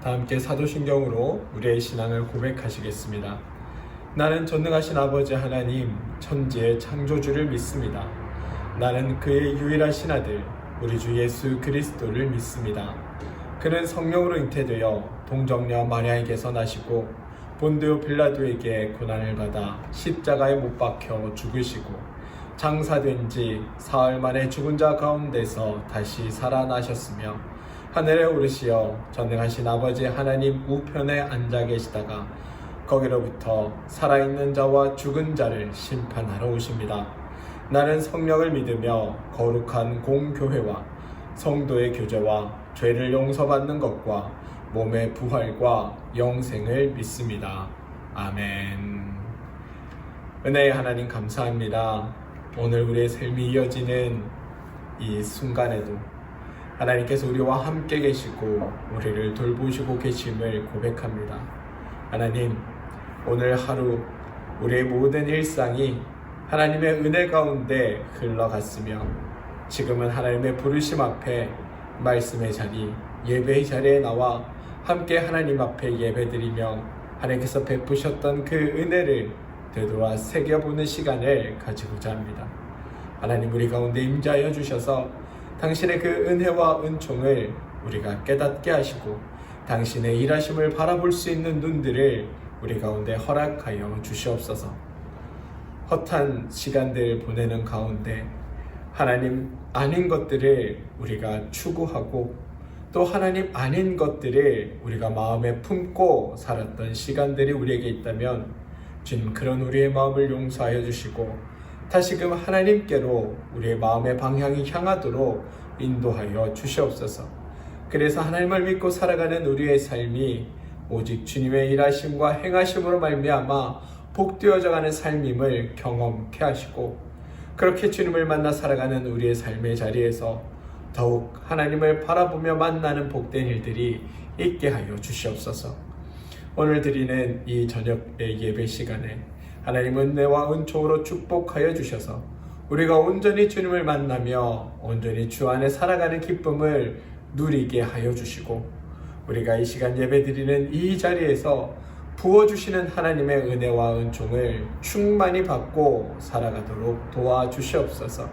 다 함께 사도신경으로 우리의 신앙을 고백하시겠습니다. 나는 전능하신 아버지 하나님, 천지의 창조주를 믿습니다. 나는 그의 유일하신 아들, 우리 주 예수 그리스도를 믿습니다. 그는 성령으로 잉태되어 동정녀 마리아에게서 나시고 본디오 빌라도에게 고난을 받아 십자가에 못 박혀 죽으시고 장사된 지 사흘 만에 죽은 자 가운데서 다시 살아나셨으며 하늘에 오르시어 전능하신 아버지 하나님 우편에 앉아 계시다가 거기로부터 살아있는 자와 죽은 자를 심판하러 오십니다. 나는 성령을 믿으며 거룩한 공교회와 성도의 교제와 죄를 용서받는 것과 몸의 부활과 영생을 믿습니다. 아멘. 은혜의 하나님 감사합니다. 오늘 우리의 삶이 이어지는 이 순간에도 하나님께서 우리와 함께 계시고 우리를 돌보시고 계심을 고백합니다. 하나님, 오늘 하루 우리의 모든 일상이 하나님의 은혜 가운데 흘러갔으며 지금은 하나님의 부르심 앞에 말씀의 자리, 예배의 자리에 나와 함께 하나님 앞에 예배드리며 하나님께서 베푸셨던 그 은혜를 되돌아 새겨보는 시간을 가지고자 합니다. 하나님, 우리 가운데 임재하여 주셔서 당신의 그 은혜와 은총을 우리가 깨닫게 하시고 당신의 일하심을 바라볼 수 있는 눈들을 우리 가운데 허락하여 주시옵소서. 헛한 시간들 보내는 가운데 하나님 아닌 것들을 우리가 추구하고 또 하나님 아닌 것들을 우리가 마음에 품고 살았던 시간들이 우리에게 있다면 주님, 그런 우리의 마음을 용서하여 주시고 다시금 하나님께로 우리의 마음의 방향이 향하도록 인도하여 주시옵소서. 그래서 하나님을 믿고 살아가는 우리의 삶이 오직 주님의 일하심과 행하심으로 말미암아 복되어져가는 삶임을 경험케 하시고 그렇게 주님을 만나 살아가는 우리의 삶의 자리에서 더욱 하나님을 바라보며 만나는 복된 일들이 있게 하여 주시옵소서. 오늘 드리는 이 저녁의 예배 시간에 하나님 은혜와 은총으로 축복하여 주셔서 우리가 온전히 주님을 만나며 온전히 주 안에 살아가는 기쁨을 누리게 하여 주시고 우리가 이 시간 예배 드리는 이 자리에서 부어주시는 하나님의 은혜와 은총을 충만히 받고 살아가도록 도와주시옵소서.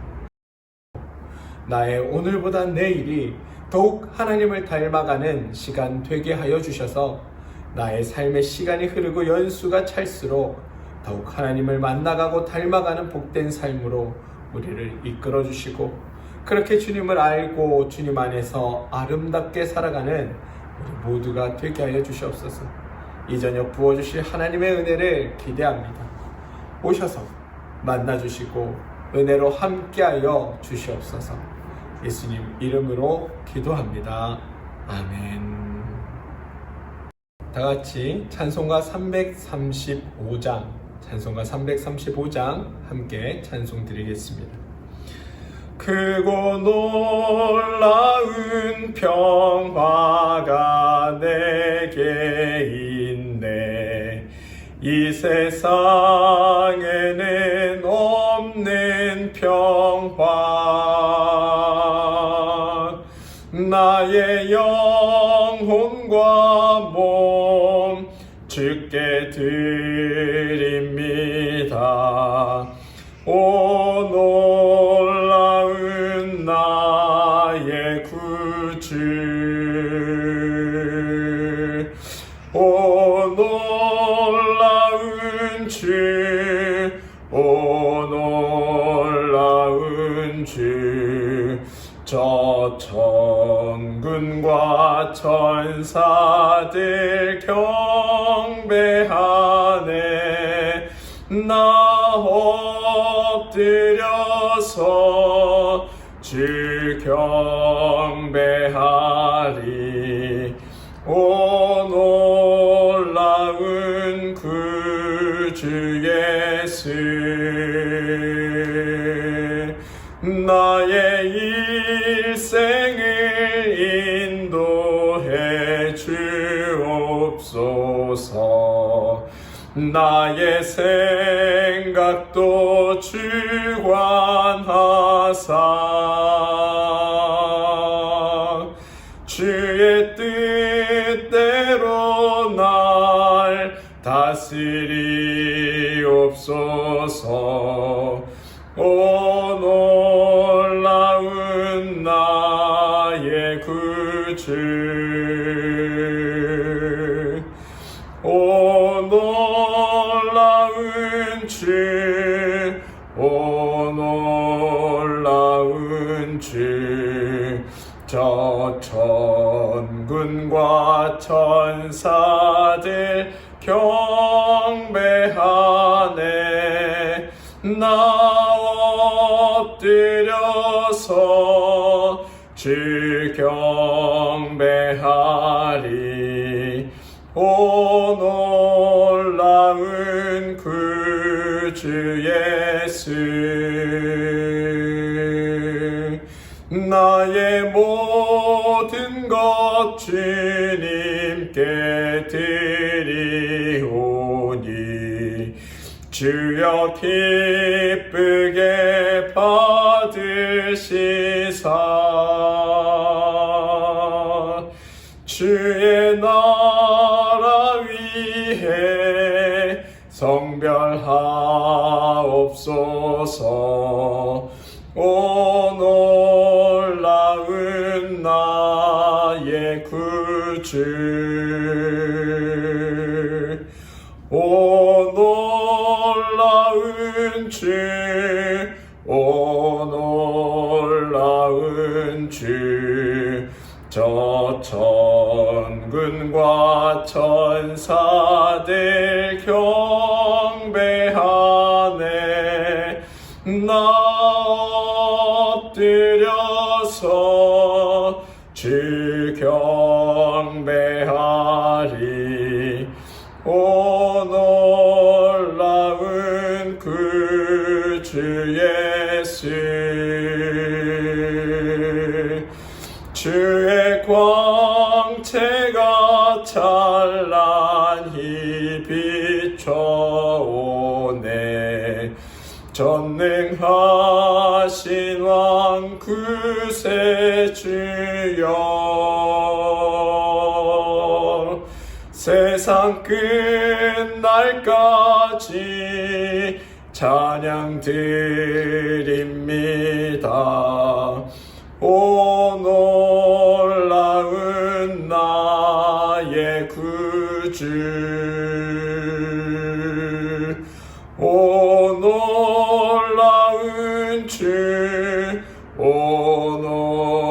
나의 오늘보다 내일이 더욱 하나님을 닮아가는 시간 되게 하여 주셔서 나의 삶의 시간이 흐르고 연수가 찰수록 더욱 하나님을 만나가고 닮아가는 복된 삶으로 우리를 이끌어 주시고 그렇게 주님을 알고 주님 안에서 아름답게 살아가는 우리 모두가 되게 하여 주시옵소서. 이 저녁 부어주실 하나님의 은혜를 기대합니다. 오셔서 만나주시고 은혜로 함께하여 주시옵소서. 예수님 이름으로 기도합니다. 아멘. 다같이 찬송가 335장 함께 찬송 드리겠습니다. 크고 놀라운 평화가 내게 있네. 이 세상에는 없는 평화. 나의 영혼과 몸 주께 드립니다. 오 놀라운 나의 구주, 오 놀라운 주, 오 놀라운 주. 저 천군과 천사들 경배하네. 나 엎드려서 주 경배하리. 오 놀라운 구주 예수, 나의 일생을 인도해 주옵소서. 나의 생각도 주관하사 주의 뜻대로 다스리옵소서. 오 놀라운 나의 구주, 오 놀라운 주, 오 놀라운 주, 저 천군과 천사들 경배하네. 나 엎드려서 주 경배하리. 오 놀라운 구주 예수, 나의 모든 것 주님께 드리오니 주여 기쁘게 받으시사. 주의 나라 위에 성별하옵소서. 오 놀라운 나의 구주, 오 놀라운 주, 오 놀라운 주, 저 천군과 천사들 경배하네. 나 엎드려서 주 경배하리. 오 놀라운 구주 예수, 주의 광채가 찬란히 비춰오네. 전능하신 왕 구세주여, 세상 끝날까지 찬양 드립니다. 오 놀라운 나의 구주, 오 놀라운 주, 오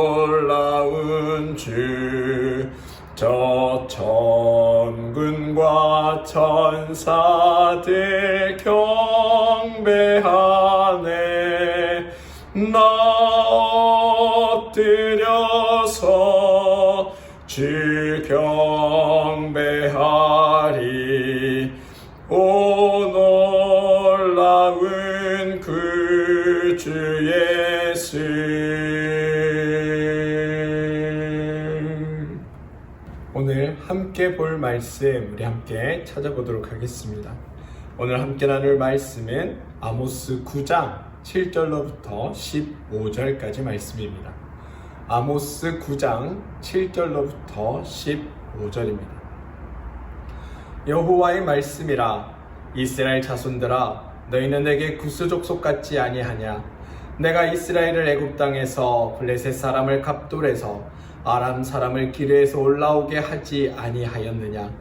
놀라운 주, 저 천군과 천사들 경배하네. 나 엎드려서 주 경배하리. 오 놀라운 구주 예수. 오늘 함께 볼 말씀, 우리 함께 찾아보도록 하겠습니다. 오늘 함께 나눌 말씀은 아모스 9장 7절로부터 15절까지 말씀입니다. 아모스 9장 7절로부터 15절입니다. 여호와의 말씀이라. 이스라엘 자손들아, 너희는 내게 구스족속 같지 아니하냐? 내가 이스라엘을 애굽 땅에서 블레셋 사람을 갑돌에서 아람 사람을 기르에서 올라오게 하지 아니하였느냐?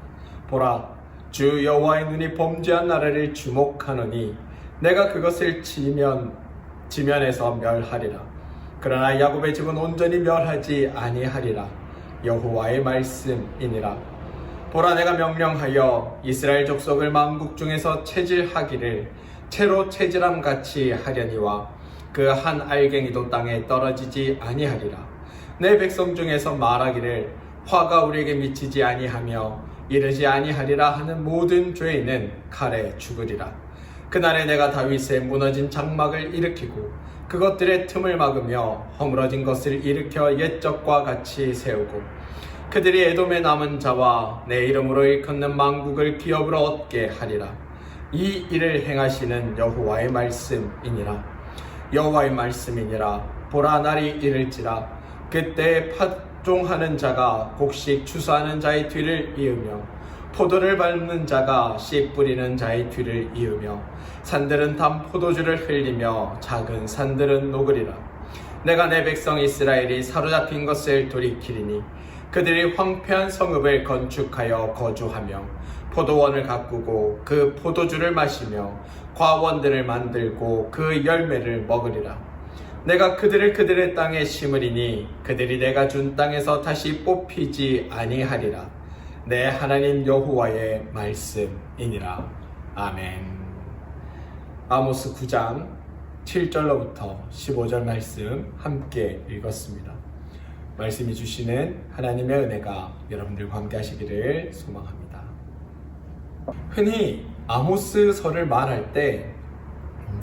보라, 주 여호와의 눈이 범죄한 나라를 주목하노니 내가 그것을 지면에서 멸하리라. 그러나 야곱의 집은 온전히 멸하지 아니하리라. 여호와의 말씀이니라. 보라, 내가 명령하여 이스라엘 족속을 만국 중에서 체질하기를 채로 체질함 같이 하려니와 그 한 알갱이도 땅에 떨어지지 아니하리라. 내 백성 중에서 말하기를 화가 우리에게 미치지 아니하며 이르지 아니하리라 하는 모든 죄인은 칼에 죽으리라. 그날에 내가 다윗의 무너진 장막을 일으키고 그것들의 틈을 막으며 허물어진 것을 일으켜 옛적과 같이 세우고 그들이 에돔에 남은 자와 내 이름으로 일컫는 만국을 기업으로 얻게 하리라. 이 일을 행하시는 여호와의 말씀이니라. 여호와의 말씀이니라. 보라, 날이 이를지라. 그때 파종하는 자가 곡식 추수하는 자의 뒤를 이으며 포도를 밟는 자가 씨 뿌리는 자의 뒤를 이으며 산들은 단 포도주를 흘리며 작은 산들은 녹으리라. 내가 내 백성 이스라엘이 사로잡힌 것을 돌이키리니 그들이 황폐한 성읍을 건축하여 거주하며 포도원을 가꾸고 그 포도주를 마시며 과원들을 만들고 그 열매를 먹으리라. 내가 그들을 그들의 땅에 심으리니 그들이 내가 준 땅에서 다시 뽑히지 아니하리라. 내 하나님 여호와의 말씀이니라. 아멘. 아모스 9장 7절로부터 15절 말씀 함께 읽었습니다. 말씀이 주시는 하나님의 은혜가 여러분들과 함께 하시기를 소망합니다. 흔히 아모스서를 말할 때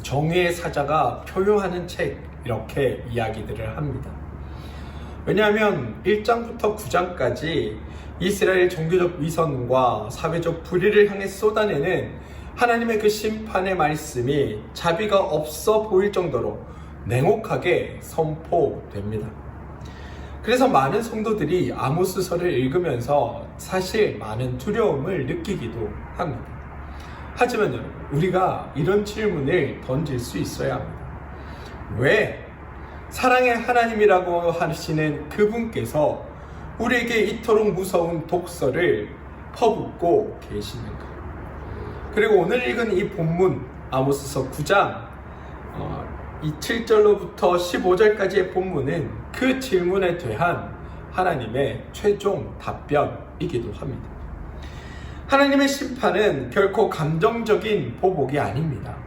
정의의 사자가 표효하는 책 이렇게 이야기들을 합니다. 왜냐하면 1장부터 9장까지 이스라엘 종교적 위선과 사회적 불의를 향해 쏟아내는 하나님의 그 심판의 말씀이 자비가 없어 보일 정도로 냉혹하게 선포됩니다. 그래서 많은 성도들이 아모스서를 읽으면서 사실 많은 두려움을 느끼기도 합니다. 하지만 여러분, 우리가 이런 질문을 던질 수 있어야 합니다. 왜 사랑의 하나님이라고 하시는 그분께서 우리에게 이토록 무서운 독서를 퍼붓고 계시는가? 그리고 오늘 읽은 이 본문 아모스서 9장 이 7절로부터 15절까지의 본문은 그 질문에 대한 하나님의 최종 답변이기도 합니다. 하나님의 심판은 결코 감정적인 보복이 아닙니다.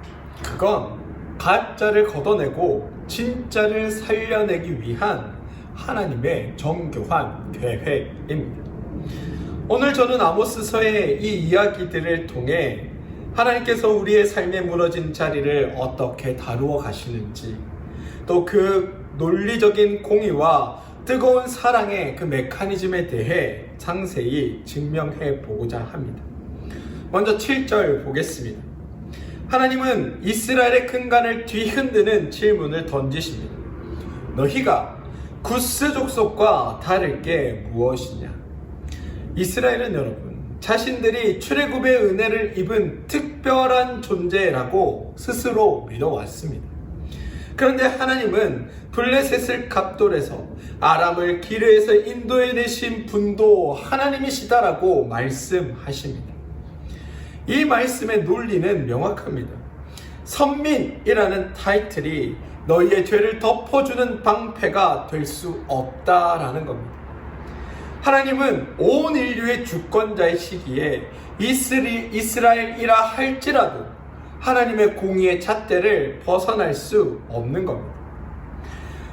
그건 가짜를 걷어내고 진짜를 살려내기 위한 하나님의 정교한 계획입니다. 오늘 저는 아모스서의 이 이야기들을 통해 하나님께서 우리의 삶에 무너진 자리를 어떻게 다루어 가시는지, 또 그 논리적인 공의와 뜨거운 사랑의 그 메커니즘에 대해 상세히 증명해 보고자 합니다. 먼저 7절 보겠습니다. 하나님은 이스라엘의 근간을 뒤흔드는 질문을 던지십니다. 너희가 구스 족속과 다를 게 무엇이냐? 이스라엘은 여러분, 자신들이 출애굽의 은혜를 입은 특별한 존재라고 스스로 믿어왔습니다. 그런데 하나님은 블레셋을 갑돌에서 아람을 기르에서 인도해내신 분도 하나님이시다라고 말씀하십니다. 이 말씀의 논리는 명확합니다. 선민이라는 타이틀이 너희의 죄를 덮어주는 방패가 될 수 없다라는 겁니다. 하나님은 온 인류의 주권자이시기에 이스라엘이라 할지라도 하나님의 공의의 잣대를 벗어날 수 없는 겁니다.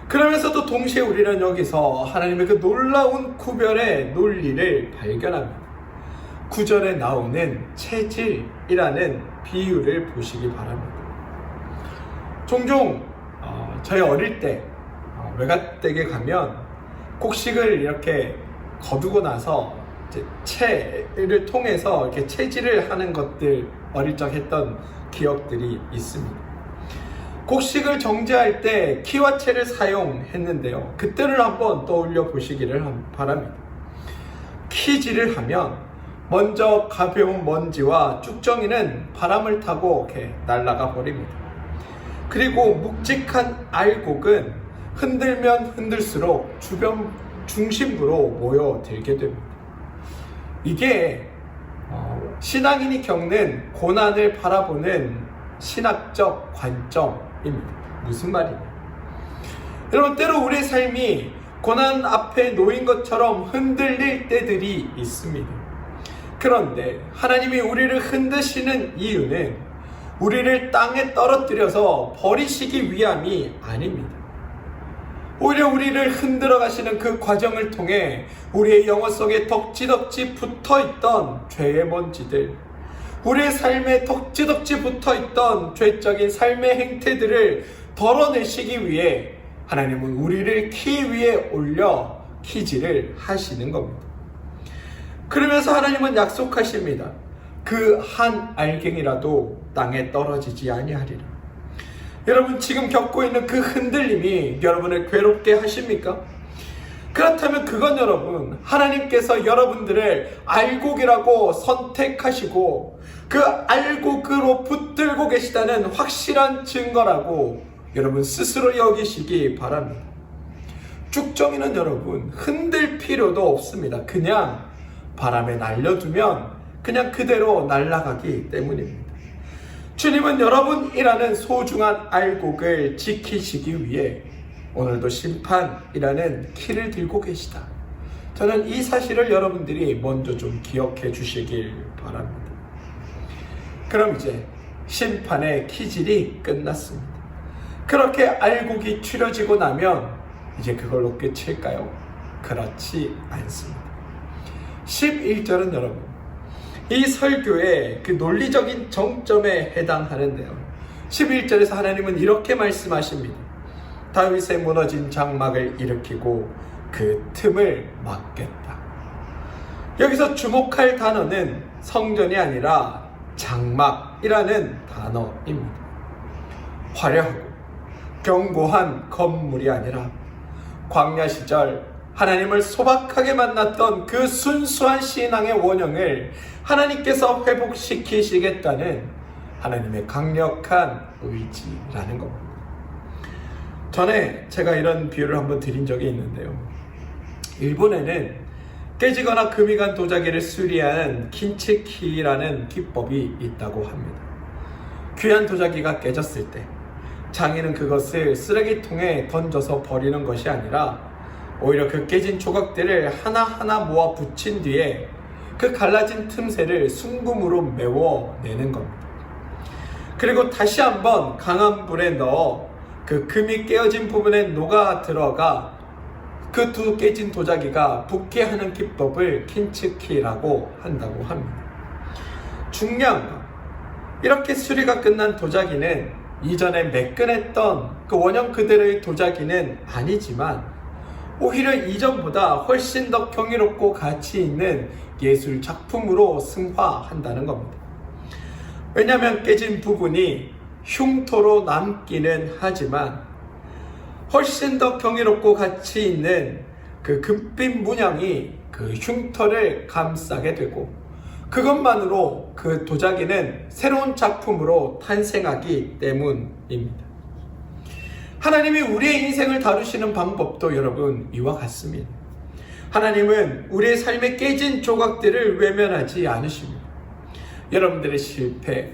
그러면서도 동시에 우리는 여기서 하나님의 그 놀라운 구별의 논리를 발견합니다. 9절에 나오는 체질이라는 비유를 보시기 바랍니다. 종종 저희 어릴 때 외갓댁에 가면 곡식을 이렇게 거두고 나서 이제 채를 통해서 이렇게 채질을 하는 것들 어릴 적 했던 기억들이 있습니다. 곡식을 정제할 때 키와 채를 사용했는데요. 그때를 한번 떠올려 보시기를 바랍니다. 키질을 하면 먼저 가벼운 먼지와 쭉정이는 바람을 타고 이렇게 날아가 버립니다. 그리고 묵직한 알곡은 흔들면 흔들수록 주변 중심부로 모여들게 됩니다. 이게 신앙인이 겪는 고난을 바라보는 신학적 관점입니다. 무슨 말이냐? 여러분, 때로 우리의 삶이 고난 앞에 놓인 것처럼 흔들릴 때들이 있습니다. 그런데 하나님이 우리를 흔드시는 이유는 우리를 땅에 떨어뜨려서 버리시기 위함이 아닙니다. 오히려 우리를 흔들어 가시는 그 과정을 통해 우리의 영혼 속에 덕지덕지 붙어있던 죄의 먼지들, 우리의 삶에 덕지덕지 붙어있던 죄적인 삶의 행태들을 덜어내시기 위해 하나님은 우리를 키 위에 올려 키질을 하시는 겁니다. 그러면서 하나님은 약속하십니다. 그 한 알갱이라도 땅에 떨어지지 아니하리라. 여러분, 지금 겪고 있는 그 흔들림이 여러분을 괴롭게 하십니까? 그렇다면 그건 여러분, 하나님께서 여러분들을 알곡이라고 선택하시고 그 알곡으로 붙들고 계시다는 확실한 증거라고 여러분 스스로 여기시기 바랍니다. 쭉정이는 여러분 흔들 필요도 없습니다. 그냥 바람에 날려두면 그냥 그대로 날아가기 때문입니다. 주님은 여러분이라는 소중한 알곡을 지키시기 위해 오늘도 심판이라는 키를 들고 계시다. 저는 이 사실을 여러분들이 먼저 좀 기억해 주시길 바랍니다. 그럼 이제 심판의 키질이 끝났습니다. 그렇게 알곡이 추려지고 나면 이제 그걸로 끝일까요? 그렇지 않습니다. 11절은 여러분, 이 설교의 그 논리적인 정점에 해당하는데요. 11절에서 하나님은 이렇게 말씀하십니다. 다윗의 무너진 장막을 일으키고 그 틈을 막겠다. 여기서 주목할 단어는 성전이 아니라 장막이라는 단어입니다. 화려하고 견고한 건물이 아니라 광야 시절 하나님을 소박하게 만났던 그 순수한 신앙의 원형을 하나님께서 회복시키시겠다는 하나님의 강력한 의지라는 겁니다. 전에 제가 이런 비유를 한번 드린 적이 있는데요. 일본에는 깨지거나 금이 간 도자기를 수리하는 킨치키라는 기법이 있다고 합니다. 귀한 도자기가 깨졌을 때 장인은 그것을 쓰레기통에 던져서 버리는 것이 아니라 오히려 그 깨진 조각들을 하나하나 모아 붙인 뒤에 그 갈라진 틈새를 순금으로 메워내는 겁니다. 그리고 다시 한번 강한 불에 넣어 그 금이 깨어진 부분에 녹아 들어가 그 두 깨진 도자기가 붙게 하는 기법을 킨치키라고 한다고 합니다. 중요한 건 이렇게 수리가 끝난 도자기는 이전에 매끈했던 그 원형 그대로의 도자기는 아니지만 오히려 이전보다 훨씬 더 경이롭고 가치 있는 예술 작품으로 승화한다는 겁니다. 왜냐하면 깨진 부분이 흉터로 남기는 하지만 훨씬 더 경이롭고 가치 있는 그 금빛 문양이 그 흉터를 감싸게 되고 그것만으로 그 도자기는 새로운 작품으로 탄생하기 때문입니다. 하나님이 우리의 인생을 다루시는 방법도 여러분 이와 같습니다. 하나님은 우리의 삶의 깨진 조각들을 외면하지 않으십니다. 여러분들의 실패,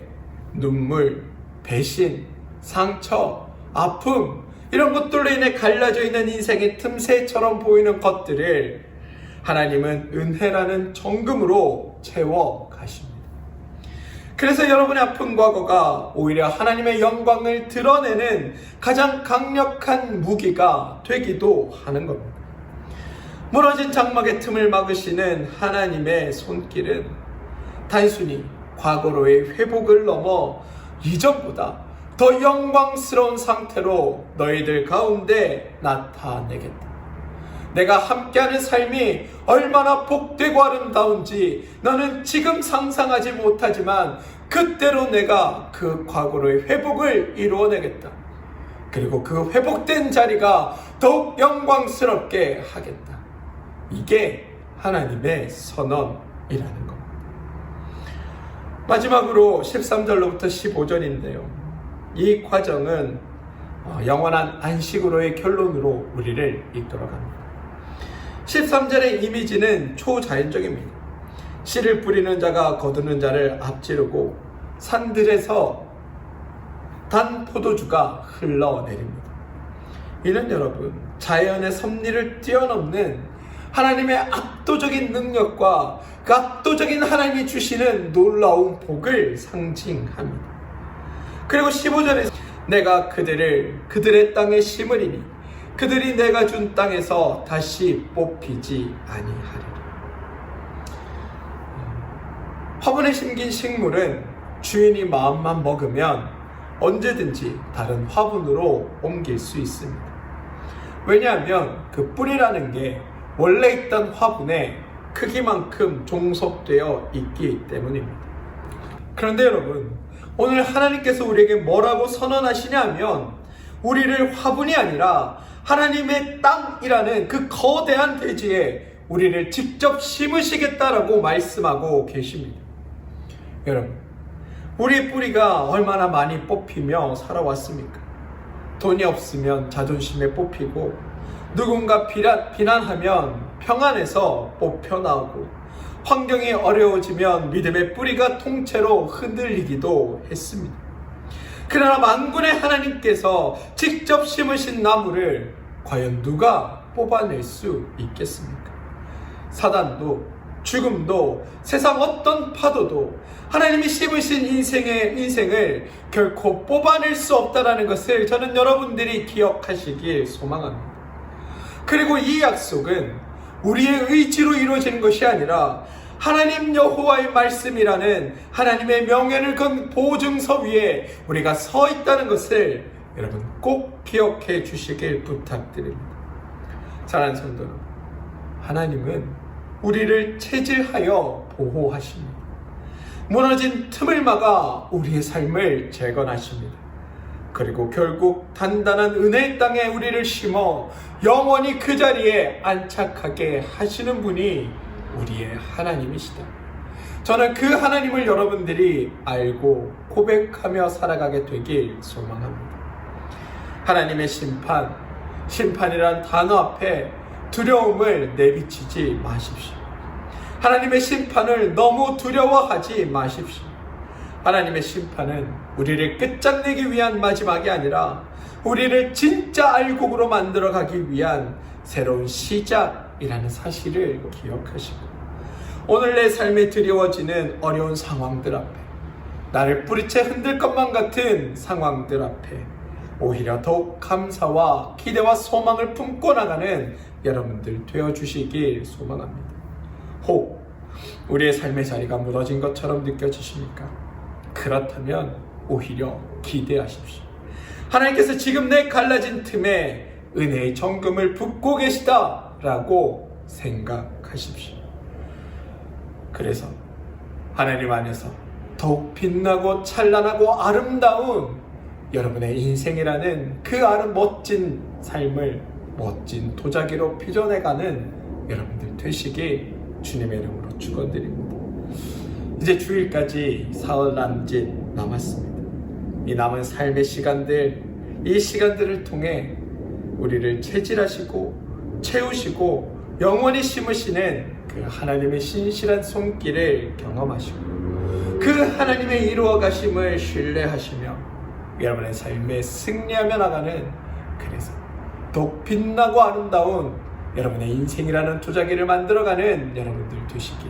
눈물, 배신, 상처, 아픔 이런 것들로 인해 갈라져 있는 인생의 틈새처럼 보이는 것들을 하나님은 은혜라는 정금으로 채워 가십니다. 그래서 여러분의 아픈 과거가 오히려 하나님의 영광을 드러내는 가장 강력한 무기가 되기도 하는 겁니다. 무너진 장막의 틈을 막으시는 하나님의 손길은 단순히 과거로의 회복을 넘어 이전보다 더 영광스러운 상태로 너희들 가운데 나타내겠다. 내가 함께하는 삶이 얼마나 복되고 아름다운지 너는 지금 상상하지 못하지만 그때로 내가 그 과거로의 회복을 이루어내겠다. 그리고 그 회복된 자리가 더욱 영광스럽게 하겠다. 이게 하나님의 선언이라는 겁니다. 마지막으로 13절로부터 15절인데요. 이 과정은 영원한 안식으로의 결론으로 우리를 이끌어갑니다. 13절의 이미지는 초자연적입니다. 씨를 뿌리는 자가 거두는 자를 앞지르고 산들에서 단 포도주가 흘러내립니다. 이는 여러분 자연의 섭리를 뛰어넘는 하나님의 압도적인 능력과 그 압도적인 하나님이 주시는 놀라운 복을 상징합니다. 그리고 15절에서 내가 그들의 땅에 심으리니 그들이 내가 준 땅에서 다시 뽑히지 아니하리라. 화분에 심긴 식물은 주인이 마음만 먹으면 언제든지 다른 화분으로 옮길 수 있습니다. 왜냐하면 그 뿌리라는 게 원래 있던 화분의 크기만큼 종속되어 있기 때문입니다. 그런데 여러분, 오늘 하나님께서 우리에게 뭐라고 선언하시냐면 우리를 화분이 아니라 하나님의 땅이라는 그 거대한 대지에 우리를 직접 심으시겠다라고 말씀하고 계십니다. 여러분, 우리의 뿌리가 얼마나 많이 뽑히며 살아왔습니까? 돈이 없으면 자존심에 뽑히고, 누군가 비난하면 평안에서 뽑혀 나오고, 환경이 어려워지면 믿음의 뿌리가 통째로 흔들리기도 했습니다. 그러나 만군의 하나님께서 직접 심으신 나무를 과연 누가 뽑아낼 수 있겠습니까? 사단도, 죽음도, 세상 어떤 파도도 하나님이 심으신 인생을 결코 뽑아낼 수 없다는 것을 저는 여러분들이 기억하시길 소망합니다. 그리고 이 약속은 우리의 의지로 이루어지는 것이 아니라 하나님 여호와의 말씀이라는 하나님의 명예를 건 보증서 위에 우리가 서 있다는 것을 여러분 꼭 기억해 주시길 부탁드립니다. 사랑하는 성도 여러분, 하나님은 우리를 체질하여 보호하십니다. 무너진 틈을 막아 우리의 삶을 재건하십니다. 그리고 결국 단단한 은혜의 땅에 우리를 심어 영원히 그 자리에 안착하게 하시는 분이 우리의 하나님이시다. 저는 그 하나님을 여러분들이 알고 고백하며 살아가게 되길 소망합니다. 하나님의 심판이란 단어 앞에 두려움을 내비치지 마십시오. 하나님의 심판을 너무 두려워하지 마십시오. 하나님의 심판은 우리를 끝장내기 위한 마지막이 아니라 우리를 진짜 알곡으로 만들어가기 위한 새로운 시작이라는 사실을 기억하시고, 오늘 내 삶에 드리워지는 어려운 상황들 앞에, 나를 뿌리채 흔들 것만 같은 상황들 앞에 오히려 더욱 감사와 기대와 소망을 품고 나가는 여러분들 되어주시길 소망합니다. 혹 우리의 삶의 자리가 무너진 것처럼 느껴지십니까? 그렇다면 오히려 기대하십시오. 하나님께서 지금 내 갈라진 틈에 은혜의 정금을 붓고 계시다라고 생각하십시오. 그래서 하나님 안에서 더욱 빛나고 찬란하고 아름다운 여러분의 인생이라는 그 멋진 삶을 멋진 도자기로 빚어내가는 여러분들 되시길 주님의 이름으로 축원드립니다. 이제 주일까지 사흘 남짓 남았습니다. 이 남은 삶의 시간들, 이 시간들을 통해 우리를 체질하시고 채우시고 영원히 심으시는 그 하나님의 신실한 손길을 경험하시고 그 하나님의 이루어 가심을 신뢰하시며 여러분의 삶에 승리하며 나가는, 그래서 더욱 빛나고 아름다운 여러분의 인생이라는 도자기를 만들어가는 여러분들 되시길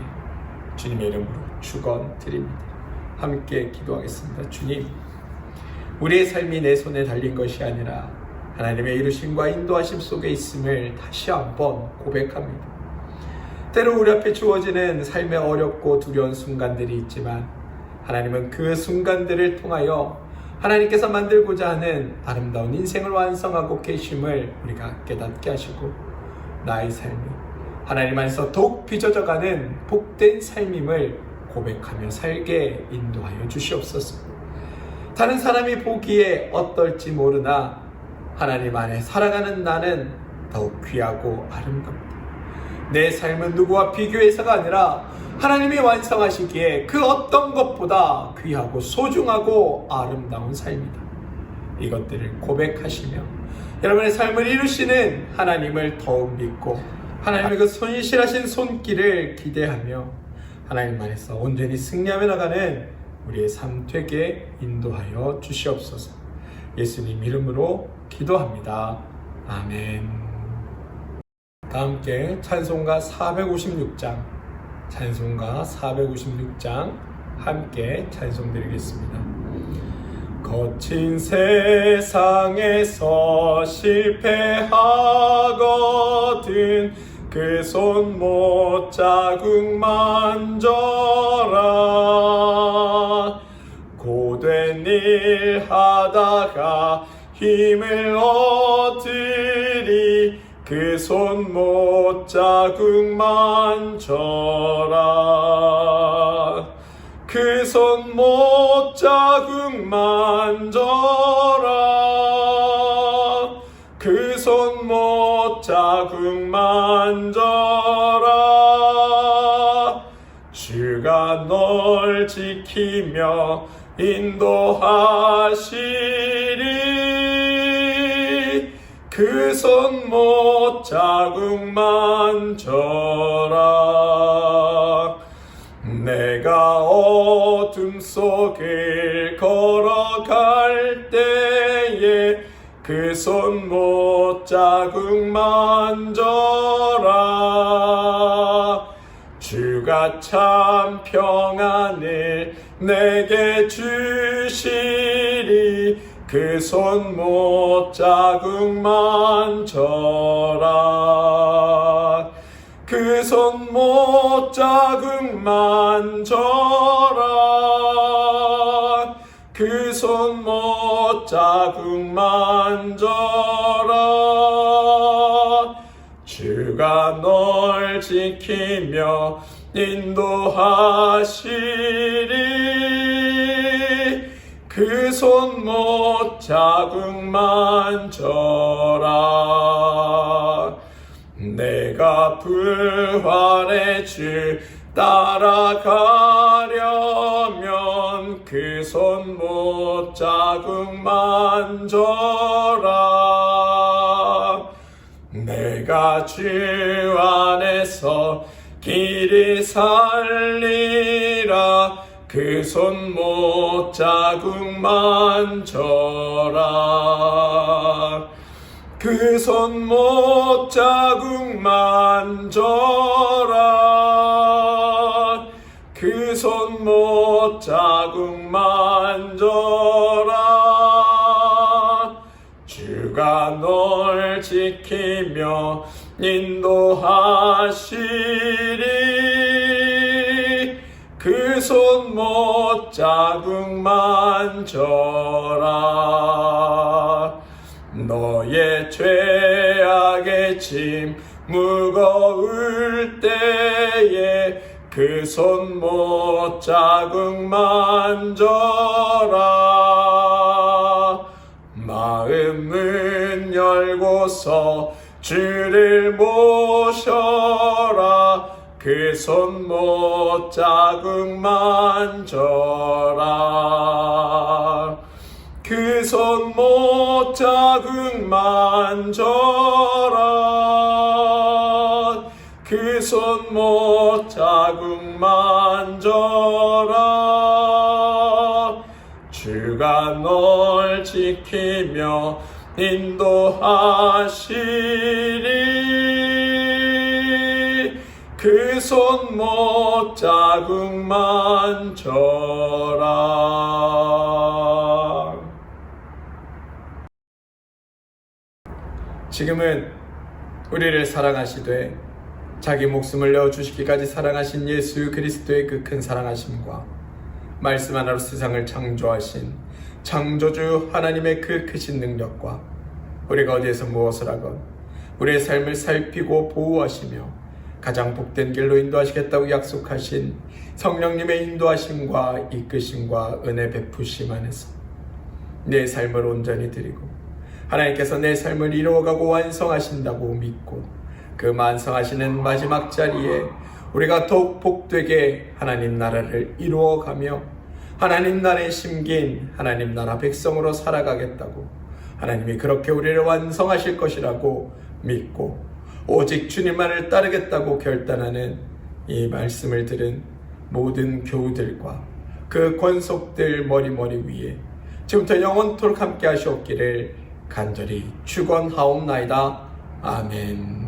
주님의 이름으로 축원드립니다. 함께 기도하겠습니다. 주님, 우리의 삶이 내 손에 달린 것이 아니라 하나님의 이루심과 인도하심 속에 있음을 다시 한번 고백합니다. 때로 우리 앞에 주어지는 삶의 어렵고 두려운 순간들이 있지만 하나님은 그 순간들을 통하여 하나님께서 만들고자 하는 아름다운 인생을 완성하고 계심을 우리가 깨닫게 하시고 나의 삶이 하나님 안에서 더욱 빚어져가는 복된 삶임을 고백하며 살게 인도하여 주시옵소서. 다른 사람이 보기에 어떨지 모르나 하나님 안에 살아가는 나는 더욱 귀하고 아름답다. 내 삶은 누구와 비교해서가 아니라 하나님이 완성하시기에 그 어떤 것보다 귀하고 소중하고 아름다운 삶이다. 이것들을 고백하시며 여러분의 삶을 이루시는 하나님을 더욱 믿고 하나님의 그 손실하신 손길을 기대하며 하나님 안에서 온전히 승리하며 나가는 우리의 삶 되게 인도하여 주시옵소서. 예수님 이름으로 기도합니다. 아멘. 다 함께 찬송가 456장 함께 찬송드리겠습니다. 거친 세상에서 실패하거든 그 손 못 자국 만져라. 고된 일 하다가 힘을 얻으리 그 손 못 자국 만져라. 그 손 못 자국 만져라. 그 손 못 자국 만져라. 주가 널 지키며 인도하시리. 그 손 못 자국 만져라. 내가 어둠 속을 걸어갈 때에 그 손 못 자국 만져라. 주가 참 평안을 내게 주시리. 그 손 못 자국 만져라. 그 손 못 자국 만져라. 그 손 못 자국 만져라. 주가 널 지키며 인도하시리. 그 손 못 자국 만져라. 내가 부활의 주 따라가려면 그 손 못 자국 만져라. 내가 주 안에서 길이 살리라. 그 손 못 자국 만져라. 그 손 못 자국 만져라. 그 손 못 자국 만져라. 주가 널 지키며 인도하시리. 그 손 못 자국 만져라. 너의 죄악의 짐 무거울 때에 그 손 못 자국 만져라. 마음은 열고서 주를 모셔라. 그 손 못 자국 만져라. 그 손 못 자국 만져라. 그 손 못 자국 만져라. 주가 널 지키며 인도하시리. 그 손 못 자국 만져라. 지금은 우리를 사랑하시되 자기 목숨을 내어주시기까지 사랑하신 예수 그리스도의 그 큰 사랑하심과 말씀 하나로 세상을 창조하신 창조주 하나님의 그 크신 능력과 우리가 어디에서 무엇을 하건 우리의 삶을 살피고 보호하시며 가장 복된 길로 인도하시겠다고 약속하신 성령님의 인도하심과 이끄심과 은혜 베푸심 안에서 내 삶을 온전히 드리고 하나님께서 내 삶을 이루어가고 완성하신다고 믿고 그 완성하시는 마지막 자리에 우리가 더욱 복되게 하나님 나라를 이루어가며 하나님 나라에 심긴 하나님 나라 백성으로 살아가겠다고 하나님이 그렇게 우리를 완성하실 것이라고 믿고 오직 주님만을 따르겠다고 결단하는 이 말씀을 들은 모든 교우들과 그 권속들 머리 위에 지금부터 영원토록 함께 하시옵기를 간절히 축원하옵나이다. 아멘.